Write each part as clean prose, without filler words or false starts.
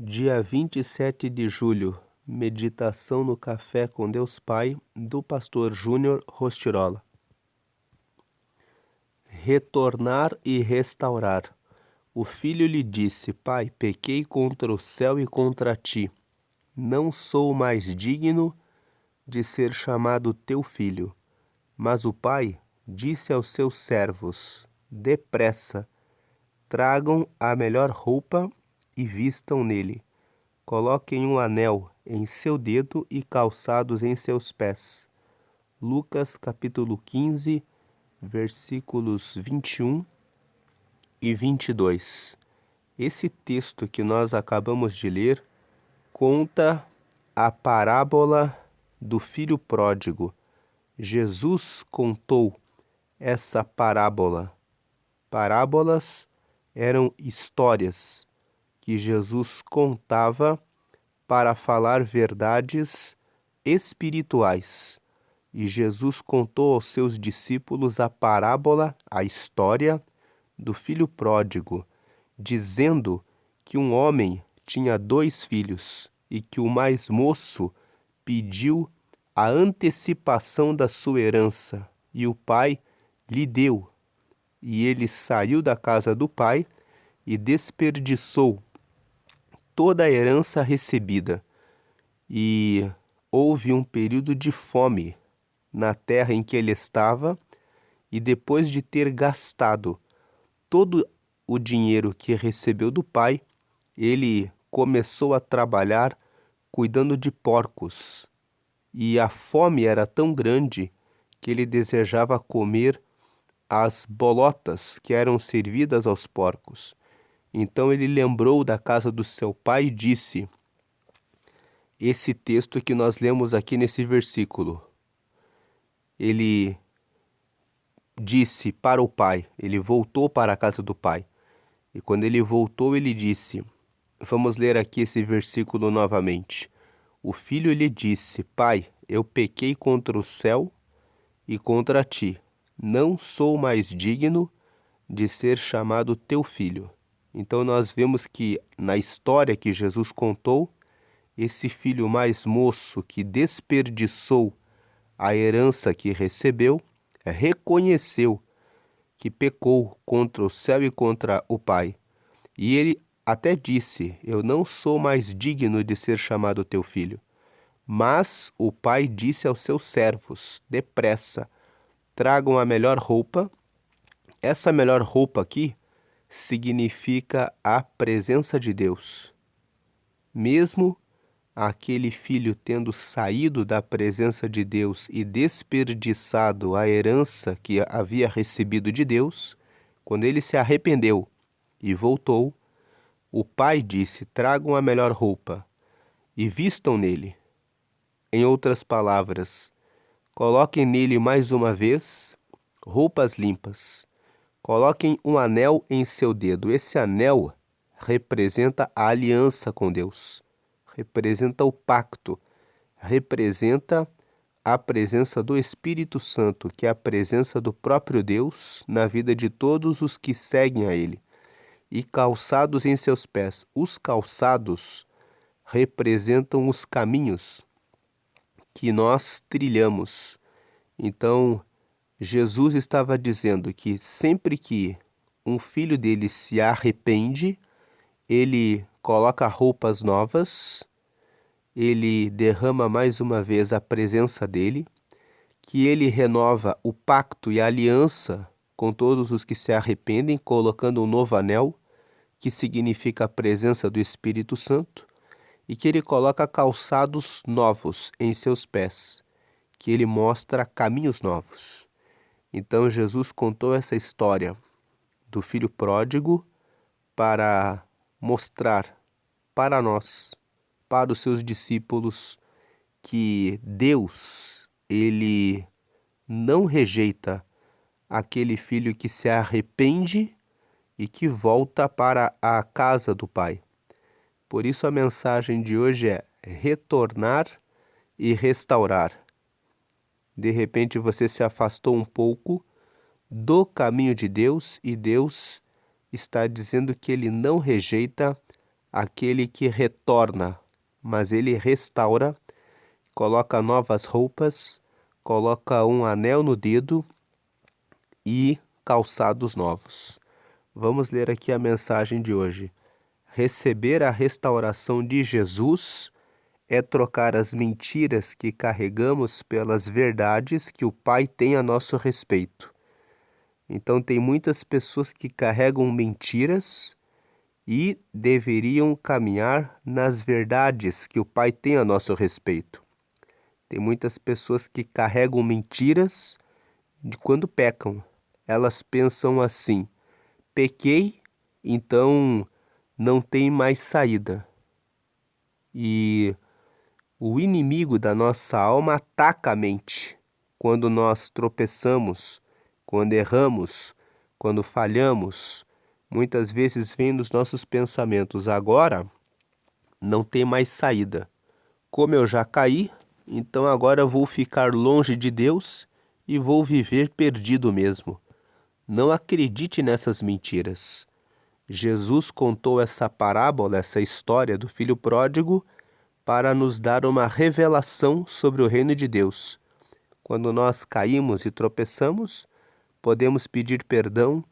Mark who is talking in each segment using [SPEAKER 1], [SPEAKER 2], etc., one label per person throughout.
[SPEAKER 1] Dia 27 de julho, meditação no Café com Deus Pai, do pastor Júnior Rostirola. Retornar e restaurar. O filho lhe disse: Pai, pequei contra o céu e contra ti. Não sou mais digno de ser chamado teu filho. Mas o pai disse aos seus servos: Depressa, tragam a melhor roupa e vistam nele. Coloquem um anel em seu dedo e calçados em seus pés. Lucas capítulo 15, versículos 21 e 22. Esse texto que nós acabamos de ler conta a parábola do filho pródigo. Jesus contou essa parábola. Parábolas eram histórias que Jesus contava para falar verdades espirituais. E Jesus contou aos seus discípulos a parábola, a história do filho pródigo, dizendo que um homem tinha 2 filhos e que o mais moço pediu a antecipação da sua herança e o pai lhe deu. E ele saiu da casa do pai e desperdiçou toda a herança recebida. E houve um período de fome na terra em que ele estava, e depois de ter gastado todo o dinheiro que recebeu do pai, ele começou a trabalhar cuidando de porcos. E a fome era tão grande que ele desejava comer as bolotas que eram servidas aos porcos. Então ele lembrou da casa do seu pai e disse esse texto que nós lemos aqui nesse versículo. Ele disse para o pai, ele voltou para a casa do pai. E quando ele voltou, ele disse, vamos ler aqui esse versículo novamente. O filho lhe disse: Pai, eu pequei contra o céu e contra ti. Não sou mais digno de ser chamado teu filho. Então nós vemos que na história que Jesus contou, esse filho mais moço que desperdiçou a herança que recebeu, reconheceu que pecou contra o céu e contra o Pai. E ele até disse: Eu não sou mais digno de ser chamado teu filho. Mas o pai disse aos seus servos: Depressa, tragam a melhor roupa. Essa melhor roupa aqui significa a presença de Deus. Mesmo aquele filho tendo saído da presença de Deus e desperdiçado a herança que havia recebido de Deus, quando ele se arrependeu e voltou, o pai disse: Tragam a melhor roupa e vistam nele. Em outras palavras, coloquem nele mais uma vez roupas limpas. Coloquem um anel em seu dedo. Esse anel representa a aliança com Deus, representa o pacto, representa a presença do Espírito Santo, que é a presença do próprio Deus na vida de todos os que seguem a Ele. E calçados em seus pés. Os calçados representam os caminhos que nós trilhamos. Então, Jesus estava dizendo que sempre que um filho dele se arrepende, ele coloca roupas novas, ele derrama mais uma vez a presença dele, que ele renova o pacto e a aliança com todos os que se arrependem, colocando um novo anel, que significa a presença do Espírito Santo, e que ele coloca calçados novos em seus pés, que ele mostra caminhos novos. Então Jesus contou essa história do filho pródigo para mostrar para nós, para os seus discípulos, que Deus, ele não rejeita aquele filho que se arrepende e que volta para a casa do Pai. Por isso a mensagem de hoje é retornar e restaurar. De repente você se afastou um pouco do caminho de Deus e Deus está dizendo que ele não rejeita aquele que retorna, mas ele restaura, coloca novas roupas, coloca um anel no dedo e calçados novos. Vamos ler aqui a mensagem de hoje. Receber a restauração de Jesus é trocar as mentiras que carregamos pelas verdades que o Pai tem a nosso respeito. Então, tem muitas pessoas que carregam mentiras e deveriam caminhar nas verdades que o Pai tem a nosso respeito. Tem muitas pessoas que carregam mentiras de quando pecam. Elas pensam assim: pequei, então não tem mais saída. E o inimigo da nossa alma ataca a mente quando nós tropeçamos, quando erramos, quando falhamos. Muitas vezes vem nos nossos pensamentos: agora não tem mais saída. Como eu já caí, então agora eu vou ficar longe de Deus e vou viver perdido mesmo. Não acredite nessas mentiras. Jesus contou essa parábola, essa história do filho pródigo, para nos dar uma revelação sobre o reino de Deus. Quando nós caímos e tropeçamos, podemos pedir perdão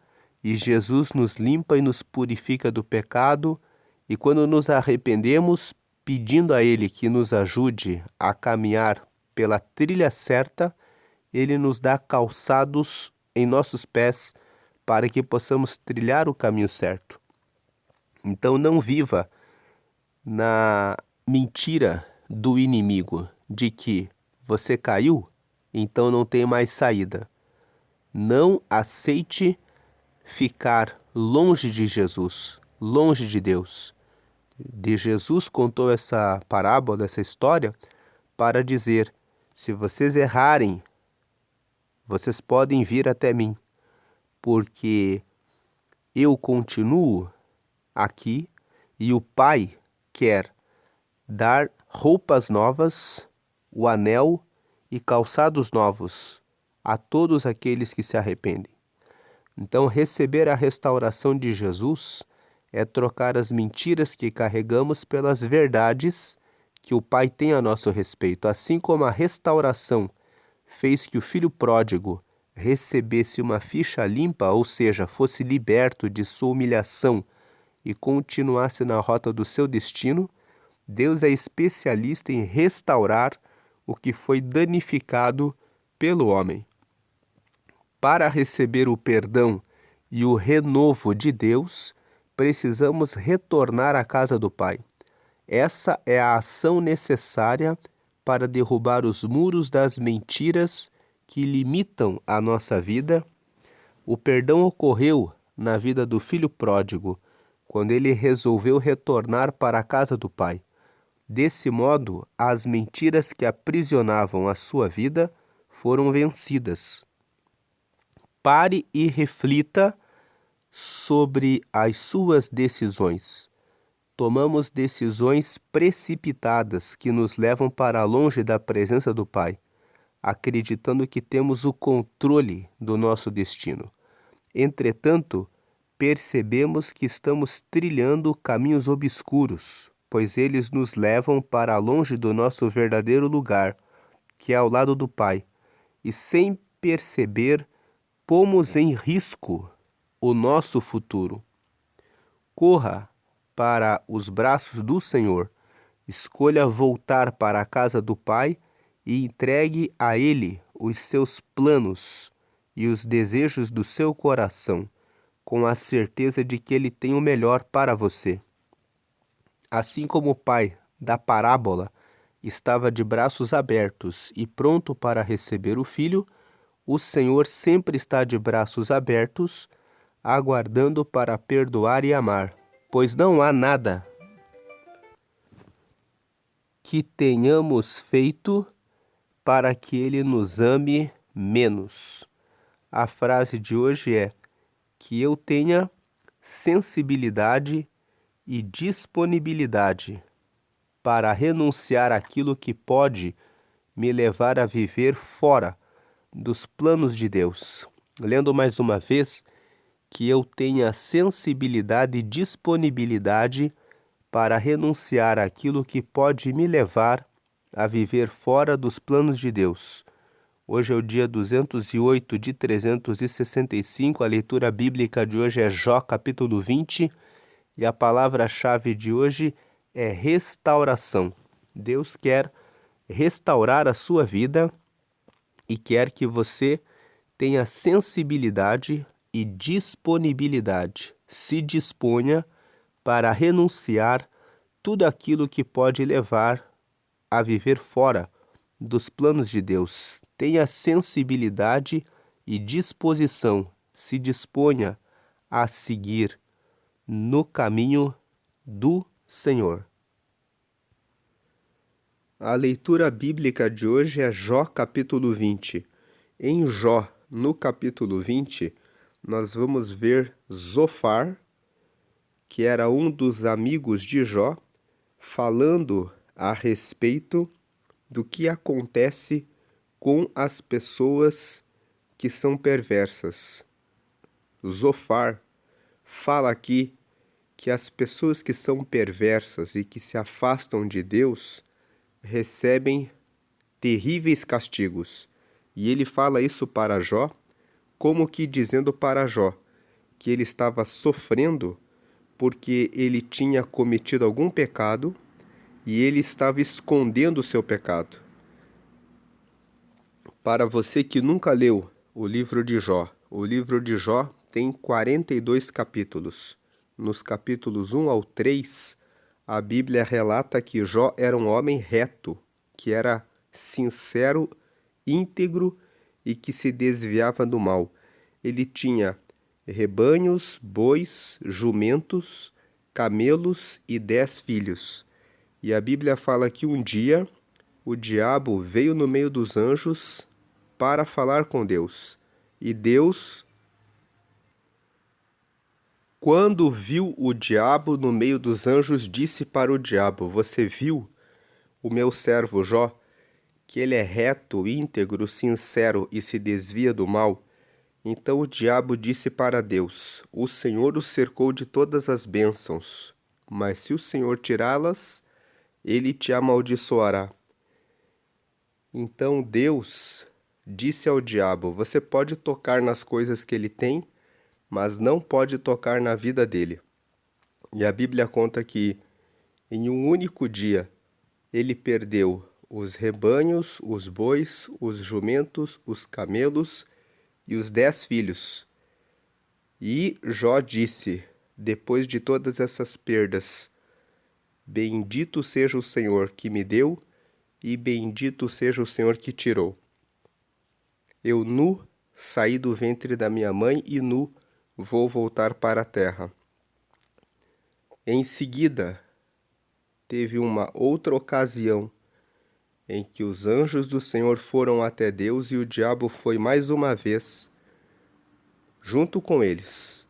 [SPEAKER 1] e Jesus nos limpa e nos purifica do pecado. E quando nos arrependemos, pedindo a Ele que nos ajude a caminhar pela trilha certa, Ele nos dá calçados em nossos pés para que possamos trilhar o caminho certo. Então não viva na mentira do inimigo de que você caiu, então não tem mais saída. Não aceite ficar longe de Jesus, longe de Deus. Jesus contou essa parábola, essa história, para dizer: se vocês errarem, vocês podem vir até mim, porque eu continuo aqui e o Pai quer dar roupas novas, o anel e calçados novos a todos aqueles que se arrependem. Então, receber a restauração de Jesus é trocar as mentiras que carregamos pelas verdades que o Pai tem a nosso respeito. Assim como a restauração fez que o filho pródigo recebesse uma ficha limpa, ou seja, fosse liberto de sua humilhação e continuasse na rota do seu destino, Deus é especialista em restaurar o que foi danificado pelo homem. Para receber o perdão e o renovo de Deus, precisamos retornar à casa do Pai. Essa é a ação necessária para derrubar os muros das mentiras que limitam a nossa vida. O perdão ocorreu na vida do filho pródigo, quando ele resolveu retornar para a casa do Pai. Desse modo, as mentiras que aprisionavam a sua vida foram vencidas. Pare e reflita sobre as suas decisões. Tomamos decisões precipitadas que nos levam para longe da presença do Pai, acreditando que temos o controle do nosso destino. Entretanto, percebemos que estamos trilhando caminhos obscuros, pois eles nos levam para longe do nosso verdadeiro lugar, que é ao lado do Pai, e sem perceber, pomos em risco o nosso futuro. Corra para os braços do Senhor, escolha voltar para a casa do Pai e entregue a Ele os seus planos e os desejos do seu coração, com a certeza de que Ele tem o melhor para você. Assim como o pai da parábola estava de braços abertos e pronto para receber o filho, o Senhor sempre está de braços abertos, aguardando para perdoar e amar, pois não há nada que tenhamos feito para que Ele nos ame menos. A frase de hoje é: que eu tenha sensibilidade e disponibilidade para renunciar àquilo que pode me levar a viver fora dos planos de Deus. Lendo mais uma vez, que eu tenha sensibilidade e disponibilidade para renunciar àquilo que pode me levar a viver fora dos planos de Deus. Hoje é o dia 208 de 365, a leitura bíblica de hoje é Jó capítulo 20 e a palavra-chave de hoje é restauração. Deus quer restaurar a sua vida e quer que você tenha sensibilidade e disponibilidade. Se disponha para renunciar tudo aquilo que pode levar a viver fora dos planos de Deus. Tenha sensibilidade e disposição. Se disponha a seguir no caminho do Senhor. A leitura bíblica de hoje é Jó capítulo 20. Em Jó, no capítulo 20, nós vamos ver Zofar, que era um dos amigos de Jó, falando a respeito do que acontece com as pessoas que são perversas. Zofar fala aqui que as pessoas que são perversas e que se afastam de Deus recebem terríveis castigos. E ele fala isso para Jó, como que dizendo para Jó que ele estava sofrendo porque ele tinha cometido algum pecado e ele estava escondendo o seu pecado. Para você que nunca leu o livro de Jó tem 42 capítulos. Nos capítulos 1 ao 3, a Bíblia relata que Jó era um homem reto, que era sincero, íntegro e que se desviava do mal. Ele tinha rebanhos, bois, jumentos, camelos e 10 filhos. E a Bíblia fala que um dia o diabo veio no meio dos anjos para falar com Deus. E Deus, quando viu o diabo no meio dos anjos, disse para o diabo: Você viu o meu servo Jó, que ele é reto, íntegro, sincero e se desvia do mal? Então o diabo disse para Deus: O Senhor o cercou de todas as bênçãos, mas se o Senhor tirá-las, ele te amaldiçoará. Então Deus disse ao diabo: Você pode tocar nas coisas que ele tem, mas não pode tocar na vida dele. E a Bíblia conta que em um único dia ele perdeu os rebanhos, os bois, os jumentos, os camelos e os 10 filhos. E Jó disse, depois de todas essas perdas: Bendito seja o Senhor que me deu e bendito seja o Senhor que tirou. Eu nu saí do ventre da minha mãe e nu vou voltar para a terra. Em seguida, teve uma outra ocasião em que os anjos do Senhor foram até Deus e o diabo foi mais uma vez junto com eles.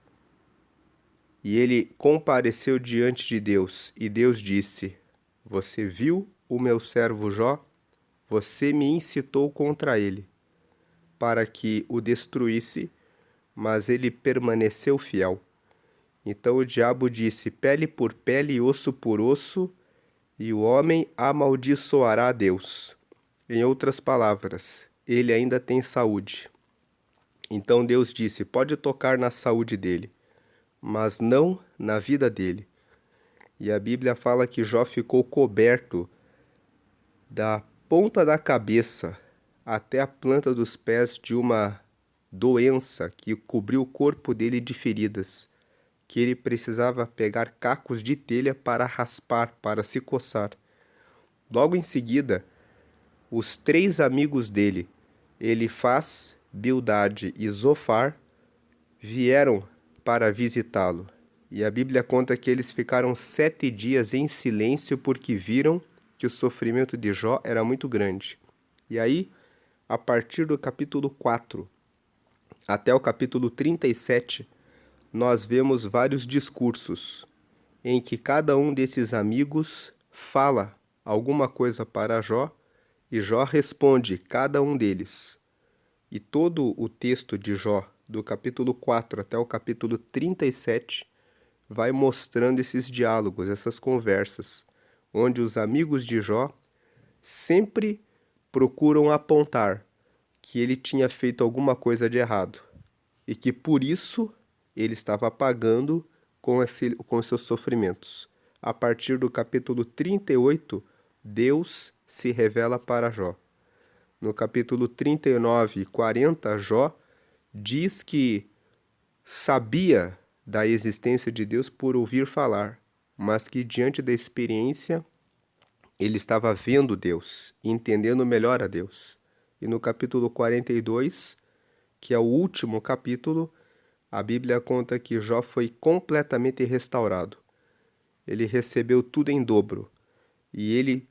[SPEAKER 1] E ele compareceu diante de Deus e Deus disse: Você viu o meu servo Jó? Você me incitou contra ele, para que o destruísse, mas ele permaneceu fiel. Então o diabo disse: Pele por pele e osso por osso, e o homem amaldiçoará a Deus. Em outras palavras, ele ainda tem saúde. Então Deus disse: Pode tocar na saúde dele, mas não na vida dele. E a Bíblia fala que Jó ficou coberto da ponta da cabeça até a planta dos pés de uma doença que cobriu o corpo dele de feridas, que ele precisava pegar cacos de telha para raspar, para se coçar. Logo em seguida, os 3 amigos dele, Elifaz, Bildade e Zofar, vieram para visitá-lo. E a Bíblia conta que eles ficaram 7 dias em silêncio porque viram que o sofrimento de Jó era muito grande. E aí, a partir do capítulo 4 até o capítulo 37, nós vemos vários discursos em que cada um desses amigos fala alguma coisa para Jó e Jó responde cada um deles. E todo o texto de Jó, do capítulo 4 até o capítulo 37, vai mostrando esses diálogos, essas conversas, onde os amigos de Jó sempre procuram apontar que ele tinha feito alguma coisa de errado e que por isso ele estava pagando com seus sofrimentos. A partir do capítulo 38, Deus se revela para Jó. No capítulo 39 e 40, Jó diz que sabia da existência de Deus por ouvir falar, mas que diante da experiência ele estava vendo Deus, entendendo melhor a Deus. E no capítulo 42, que é o último capítulo, a Bíblia conta que Jó foi completamente restaurado. Ele recebeu tudo em dobro. E ele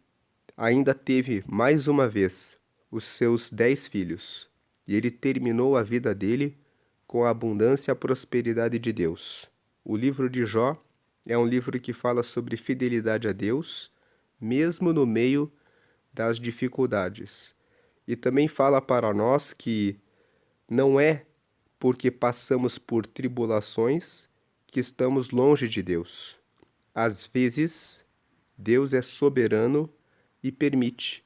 [SPEAKER 1] ainda teve, mais uma vez, os seus 10 filhos. E ele terminou a vida dele com a abundância e a prosperidade de Deus. O livro de Jó é um livro que fala sobre fidelidade a Deus, mesmo no meio das dificuldades. E também fala para nós que não é porque passamos por tribulações que estamos longe de Deus. Às vezes, Deus é soberano e permite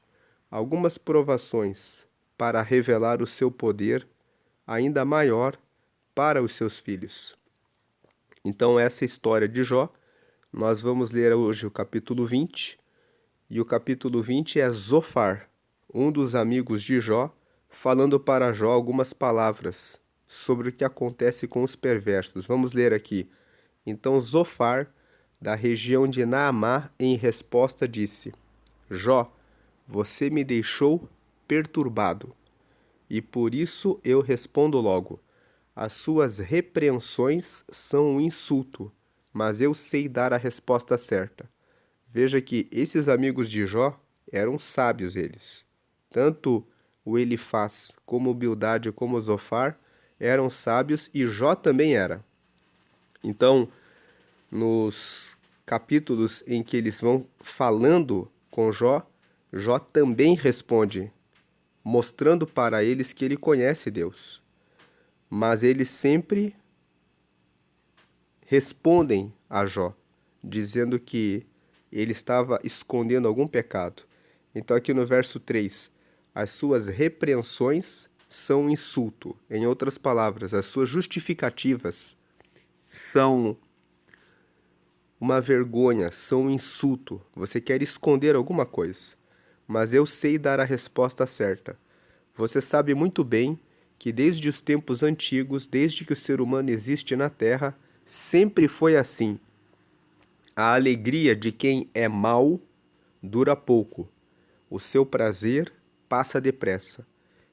[SPEAKER 1] algumas provações para revelar o seu poder ainda maior para os seus filhos. Então, essa história de Jó, nós vamos ler hoje o capítulo 20, e o capítulo 20 é Zofar, um dos amigos de Jó, falando para Jó algumas palavras sobre o que acontece com os perversos. Vamos ler aqui. Então Zofar, da região de Naamá, em resposta disse: Jó, você me deixou perturbado, e por isso eu respondo logo. As suas repreensões são um insulto, mas eu sei dar a resposta certa. Veja que esses amigos de Jó eram sábios eles. Tanto o Elifaz como o Bildade como o Zofar eram sábios e Jó também era. Então, nos capítulos em que eles vão falando com Jó, Jó também responde, mostrando para eles que ele conhece Deus. Mas eles sempre respondem a Jó, dizendo que ele estava escondendo algum pecado. Então, aqui no verso 3, as suas repreensões são um insulto. Em outras palavras, as suas justificativas são uma vergonha, são um insulto. Você quer esconder alguma coisa, mas eu sei dar a resposta certa. Você sabe muito bem que desde os tempos antigos, desde que o ser humano existe na Terra, sempre foi assim. A alegria de quem é mau dura pouco. O seu prazer passa depressa.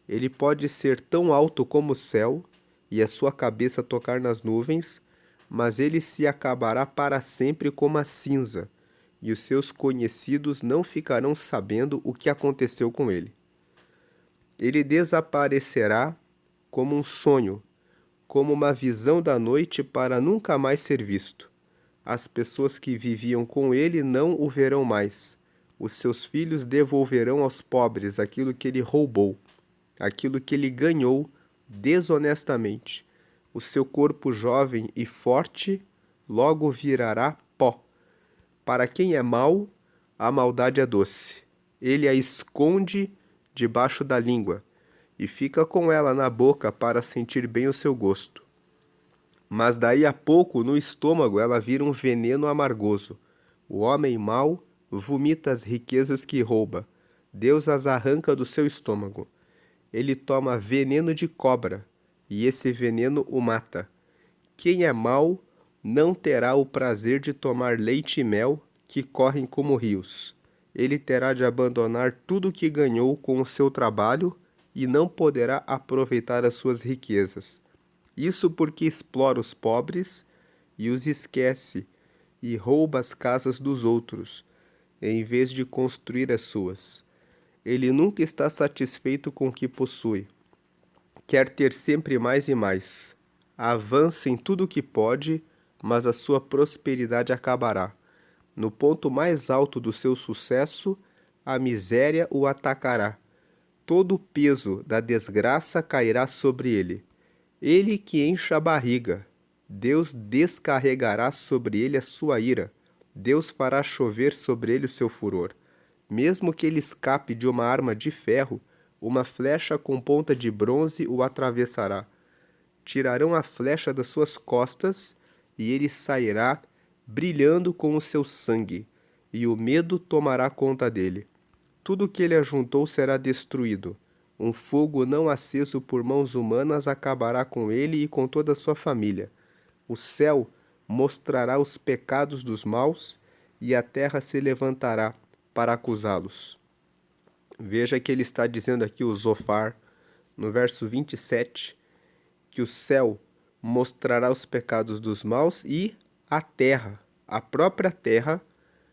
[SPEAKER 1] Ele pode ser tão alto como o céu e a sua cabeça tocar nas nuvens, mas ele se acabará para sempre como a cinza, e os seus conhecidos não ficarão sabendo o que aconteceu com ele. Ele desaparecerá como um sonho, como uma visão da noite para nunca mais ser visto. As pessoas que viviam com ele não o verão mais. Os seus filhos devolverão aos pobres aquilo que ele roubou, aquilo que ele ganhou desonestamente. O seu corpo jovem e forte logo virará pó. Para quem é mau, a maldade é doce. Ele a esconde debaixo da língua e fica com ela na boca para sentir bem o seu gosto. Mas daí a pouco, no estômago, ela vira um veneno amargoso. O homem mau vomita as riquezas que rouba. Deus as arranca do seu estômago. Ele toma veneno de cobra, e esse veneno o mata. Quem é mau não terá o prazer de tomar leite e mel que correm como rios. Ele terá de abandonar tudo o que ganhou com o seu trabalho e não poderá aproveitar as suas riquezas. Isso porque explora os pobres e os esquece e rouba as casas dos outros, em vez de construir as suas. Ele nunca está satisfeito com o que possui. Quer ter sempre mais e mais. Avança em tudo o que pode, mas a sua prosperidade acabará. No ponto mais alto do seu sucesso, a miséria o atacará. Todo o peso da desgraça cairá sobre ele. Ele que enche a barriga, Deus descarregará sobre ele a sua ira. Deus fará chover sobre ele o seu furor. Mesmo que ele escape de uma arma de ferro, uma flecha com ponta de bronze o atravessará. Tirarão a flecha das suas costas, e ele sairá brilhando com o seu sangue, e o medo tomará conta dele. Tudo que ele ajuntou será destruído. Um fogo não aceso por mãos humanas acabará com ele e com toda a sua família. O céu mostrará os pecados dos maus, e a terra se levantará para acusá-los. Veja que ele está dizendo aqui, o Zofar, no verso 27, que o céu mostrará os pecados dos maus e a terra, a própria terra,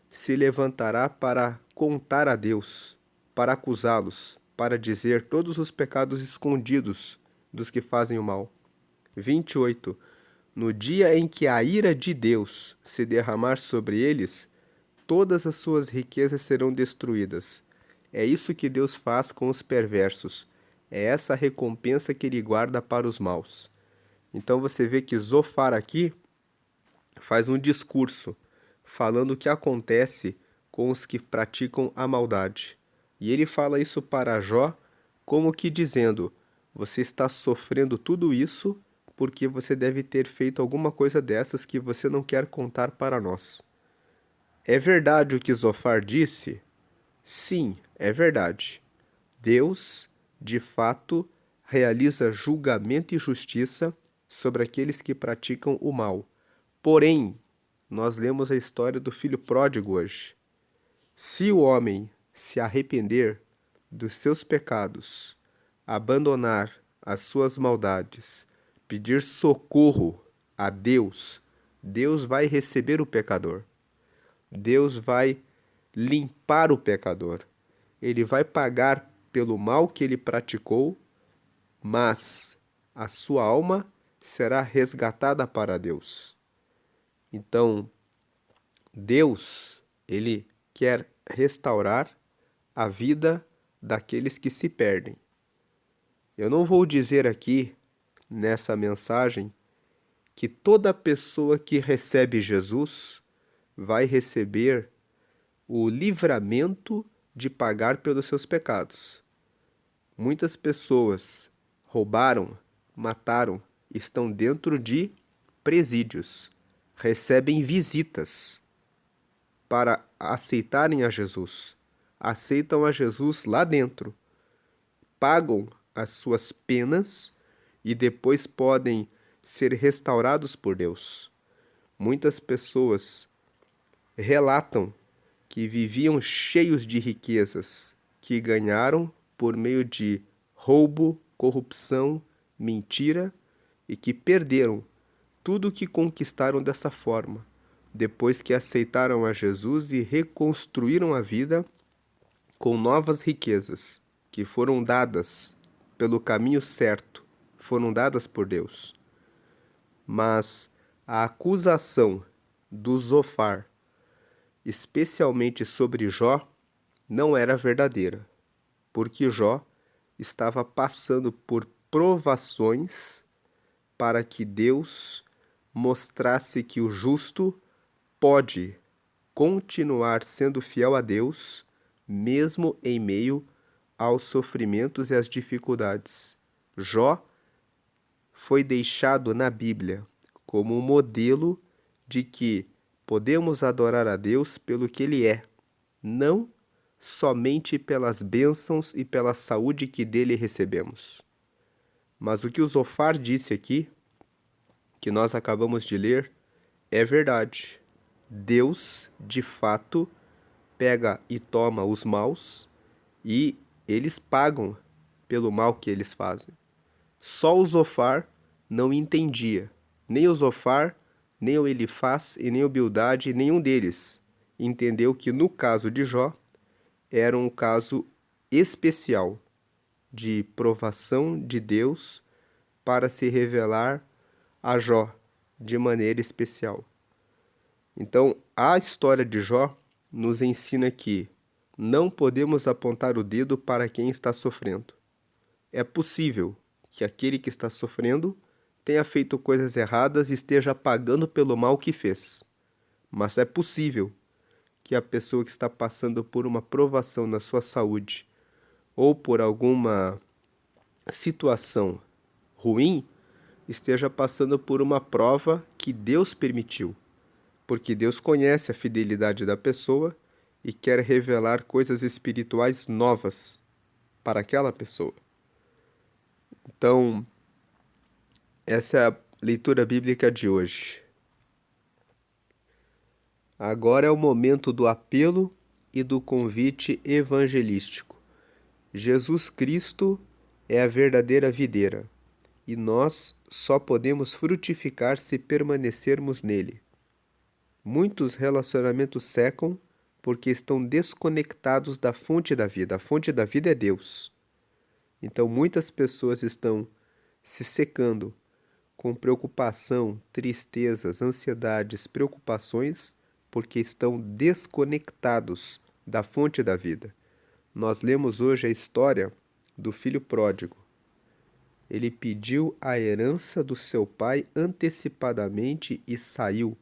[SPEAKER 1] se levantará para contar a Deus, para acusá-los, para dizer todos os pecados escondidos dos que fazem o mal. 28. No dia em que a ira de Deus se derramar sobre eles, todas as suas riquezas serão destruídas. É isso que Deus faz com os perversos. É essa a recompensa que ele guarda para os maus. Então você vê que Zofar aqui faz um discurso falando o que acontece com os que praticam a maldade. E ele fala isso para Jó como que dizendo: você está sofrendo tudo isso porque você deve ter feito alguma coisa dessas que você não quer contar para nós. É verdade o que Zofar disse? Sim, é verdade. Deus, de fato, realiza julgamento e justiça sobre aqueles que praticam o mal. Porém, nós lemos a história do filho pródigo hoje. Se o homem se arrepender dos seus pecados, abandonar as suas maldades, pedir socorro a Deus, Deus vai receber o pecador. Deus vai limpar o pecador. Ele vai pagar pelo mal que ele praticou, mas a sua alma será resgatada para Deus. Então, Deus, ele quer restaurar a vida daqueles que se perdem. Eu não vou dizer aqui, nessa mensagem, que toda pessoa que recebe Jesus vai receber o livramento de pagar pelos seus pecados. Muitas pessoas roubaram, mataram, estão dentro de presídios, recebem visitas para aceitarem a Jesus. Aceitam a Jesus lá dentro, pagam as suas penas e depois podem ser restaurados por Deus. Muitas pessoas relatam que viviam cheios de riquezas que ganharam por meio de roubo, corrupção, mentira, e que perderam tudo o que conquistaram dessa forma, depois que aceitaram a Jesus e reconstruíram a vida com novas riquezas que foram dadas pelo caminho certo, foram dadas por Deus. Mas a acusação do Zofar, especialmente sobre Jó, não era verdadeira, porque Jó estava passando por provações para que Deus mostrasse que o justo pode continuar sendo fiel a Deus, mesmo em meio aos sofrimentos e às dificuldades. Jó foi deixado na Bíblia como um modelo de que podemos adorar a Deus pelo que Ele é, não somente pelas bênçãos e pela saúde que dele recebemos. Mas o que o Zofar disse aqui, que nós acabamos de ler, é verdade. Deus, de fato, pega e toma os maus e eles pagam pelo mal que eles fazem. Só o Zofar não entendia. Nem o Zofar, nem o Elifaz e nem o Bildade, nenhum deles entendeu que no caso de Jó era um caso especial de provação de Deus para se revelar a Jó de maneira especial. Então, a história de Jó nos ensina que não podemos apontar o dedo para quem está sofrendo. É possível que aquele que está sofrendo tenha feito coisas erradas e esteja pagando pelo mal que fez. Mas é possível que a pessoa que está passando por uma provação na sua saúde ou por alguma situação ruim esteja passando por uma prova que Deus permitiu, porque Deus conhece a fidelidade da pessoa e quer revelar coisas espirituais novas para aquela pessoa. Então, essa é a leitura bíblica de hoje. Agora é o momento do apelo e do convite evangelístico. Jesus Cristo é a verdadeira videira, e nós só podemos frutificar se permanecermos nele. Muitos relacionamentos secam porque estão desconectados da fonte da vida. A fonte da vida é Deus. Então, muitas pessoas estão se secando com preocupação, tristezas, ansiedades, preocupações, porque estão desconectados da fonte da vida. Nós lemos hoje a história do filho pródigo. Ele pediu a herança do seu pai antecipadamente e saiu,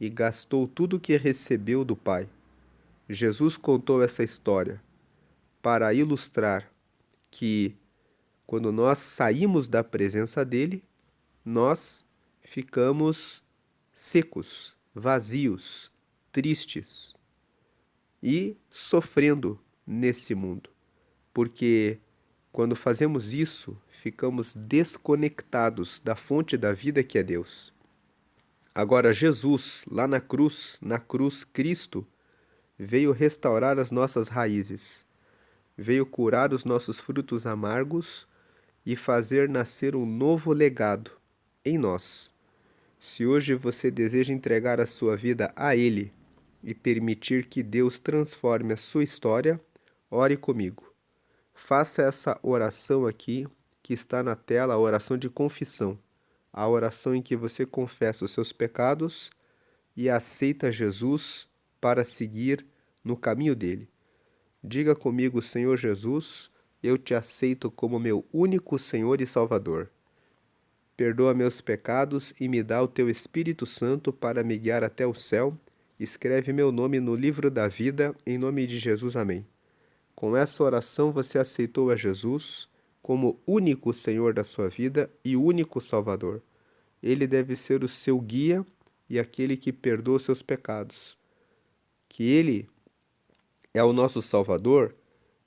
[SPEAKER 1] e gastou tudo o que recebeu do pai. Jesus contou essa história para ilustrar que, quando nós saímos da presença dele, nós ficamos secos, vazios, tristes e sofrendo nesse mundo, porque quando fazemos isso, ficamos desconectados da fonte da vida que é Deus. Agora, Jesus, lá na cruz, Cristo, veio restaurar as nossas raízes, veio curar os nossos frutos amargos e fazer nascer um novo legado em nós. Se hoje você deseja entregar a sua vida a Ele e permitir que Deus transforme a sua história, ore comigo. Faça essa oração aqui que está na tela, a oração de confissão, a oração em que você confessa os seus pecados e aceita Jesus para seguir no caminho dele. Diga comigo: Senhor Jesus, eu te aceito como meu único Senhor e Salvador. Perdoa meus pecados e me dá o teu Espírito Santo para me guiar até o céu. Escreve meu nome no livro da vida, em nome de Jesus. Amém. Com essa oração você aceitou a Jesus como único Senhor da sua vida e único Salvador. Ele deve ser o seu guia e aquele que perdoa os seus pecados. Que Ele é o nosso Salvador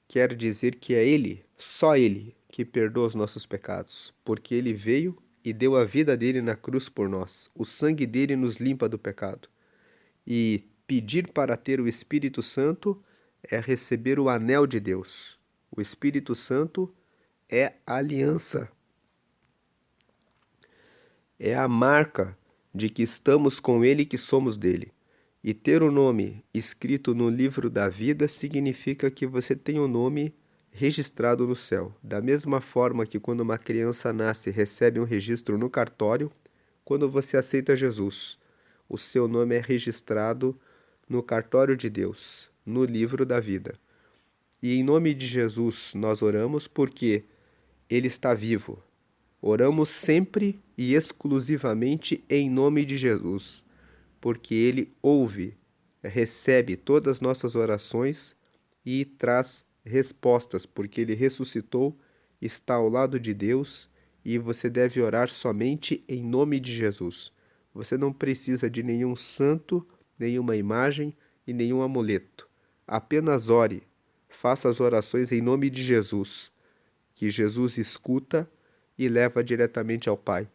[SPEAKER 1] quer dizer que é Ele, só Ele, que perdoa os nossos pecados, porque Ele veio e deu a vida dele na cruz por nós. O sangue dele nos limpa do pecado. E pedir para ter o Espírito Santo é receber o anel de Deus. O Espírito Santo é a aliança. É a marca de que estamos com Ele e que somos dele. E ter o nome escrito no livro da vida significa que você tem o nome registrado no céu. Da mesma forma que quando uma criança nasce recebe um registro no cartório, quando você aceita Jesus, o seu nome é registrado no cartório de Deus, no livro da vida. E em nome de Jesus nós oramos porque Ele está vivo. Oramos sempre e exclusivamente em nome de Jesus, porque Ele ouve, recebe todas as nossas orações e traz respostas, porque Ele ressuscitou, está ao lado de Deus e você deve orar somente em nome de Jesus. Você não precisa de nenhum santo, nenhuma imagem e nenhum amuleto. Apenas ore, faça as orações em nome de Jesus, que Jesus escuta e leva diretamente ao Pai.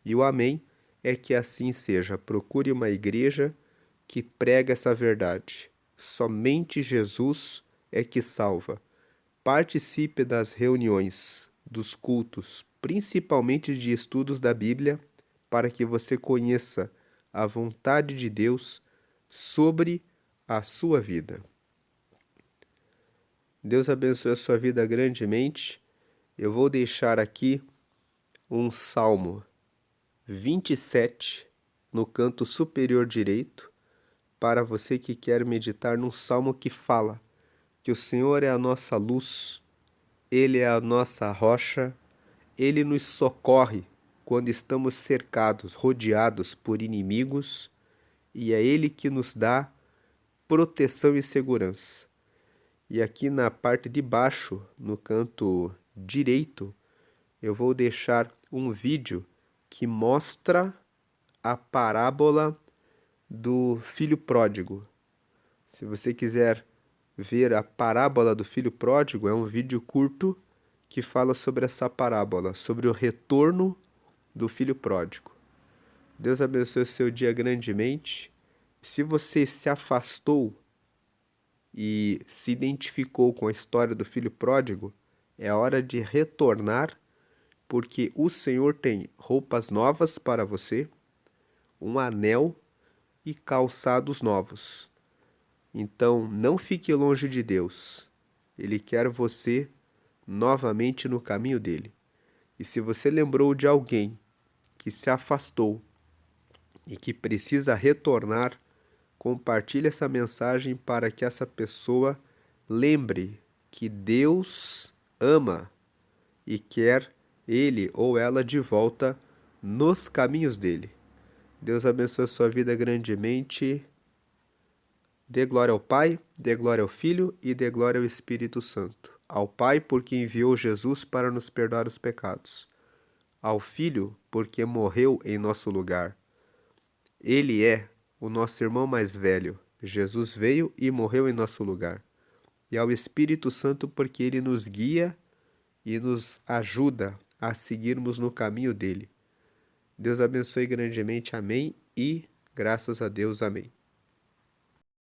[SPEAKER 1] E o amém é que assim seja. Procure uma igreja que prega essa verdade. Somente Jesus é que salva. Participe das reuniões, dos cultos, principalmente de estudos da Bíblia, para que você conheça a vontade de Deus sobre a sua vida. Deus abençoe a sua vida grandemente. Eu vou deixar aqui um Salmo 27 no canto superior direito, para você que quer meditar num salmo que fala que o Senhor é a nossa luz, Ele é a nossa rocha, Ele nos socorre quando estamos cercados, rodeados por inimigos, e é Ele que nos dá proteção e segurança. E aqui na parte de baixo, no canto direito, eu vou deixar um vídeo que mostra a parábola do filho pródigo. Se você quiser ver a parábola do filho pródigo, é um vídeo curto que fala sobre essa parábola, sobre o retorno do filho pródigo. Deus abençoe o seu dia grandemente. Se você se afastou e se identificou com a história do filho pródigo, é hora de retornar, porque o Senhor tem roupas novas para você, um anel e calçados novos. Então, não fique longe de Deus. Ele quer você novamente no caminho dele. E se você lembrou de alguém que se afastou e que precisa retornar, compartilhe essa mensagem para que essa pessoa lembre que Deus ama e quer ele ou ela de volta nos caminhos dele. Deus abençoe a sua vida grandemente. Dê glória ao Pai, dê glória ao Filho e dê glória ao Espírito Santo. Ao Pai, porque enviou Jesus para nos perdoar os pecados. Ao Filho, porque morreu em nosso lugar. Ele é o nosso irmão mais velho. Jesus veio e morreu em nosso lugar. E ao Espírito Santo, porque ele nos guia e nos ajuda a seguirmos no caminho dele. Deus abençoe grandemente. Amém. E graças a Deus. Amém.